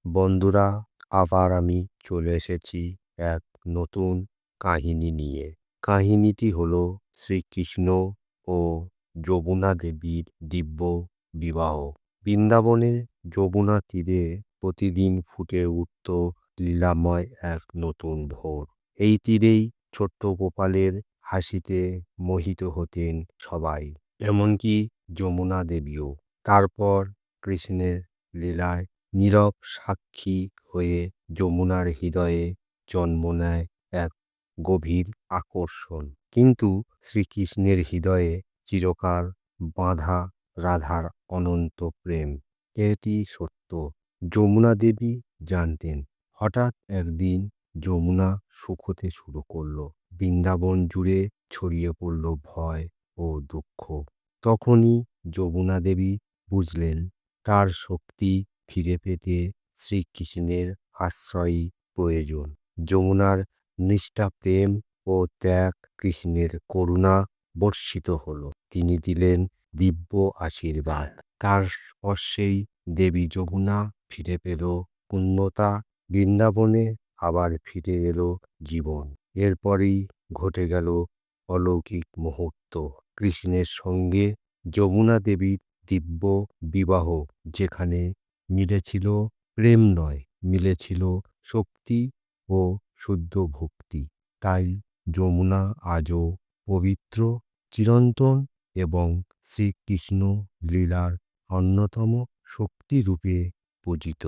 বন্ধুরা, আবার আমি চলে এসেছি এক নতুন কাহিনী নিয়ে। কাহিনীটি হলো শ্রীকৃষ্ণ ও যমুনা দেবীর দিব্য বিবাহ। বৃন্দাবনের যমুনা তীরে প্রতিদিন ফুটে উঠত লীলাময় এক নতুন ভোর। এই তীরেই ছোট্ট গোপালের হাসিতে মোহিত হতেন সবাই, এমনকি যমুনা দেবীও। তারপর কৃষ্ণের লীলায় নীরব সাক্ষী হয়ে যমুনার হৃদয়ে জন্ম নেয় এক গভীর আকর্ষণ। কিন্তু শ্রীকৃষ্ণের হৃদয়ে চিরকাল বাঁধা রাধার অনন্ত প্রেম। এটি সত্য। যমুনা দেবী জানতেন, হঠাৎ একদিন যমুনা শুকোতে শুরু করলো। বৃন্দাবন জুড়ে ছড়িয়ে পড়ল ভয় ও দুঃখ। তখনই যমুনা দেবী বুঝলেন, তার শক্তি ফিরে পেতে শ্রীকৃষ্ণের আশ্রয়ই প্রয়োজন। যমুনার নিষ্ঠা প্রেম ও ত্যাগ কৃষ্ণের করুণা বর্ষিত হলো। তিনি দিলেন দিব্য আশীর্বাদ। তার স্পর্শেই দেবী যমুনা ফিরে পেল পূর্ণতা। বৃন্দাবনে আবার ফিরে এলো জীবন। এরপরই ঘটে গেল অলৌকিক মুহূর্ত। কৃষ্ণের সঙ্গে যমুনা দেবীর দিব্য বিবাহ, যেখানে মিলেছিল প্রেম নয়, মিলেছিল শক্তি ও শুদ্ধ ভক্তি। তাই যমুনা আজও পবিত্র, চিরন্তন এবং শ্রীকৃষ্ণ লীলার অন্যতম শক্তিরূপে পূজিত।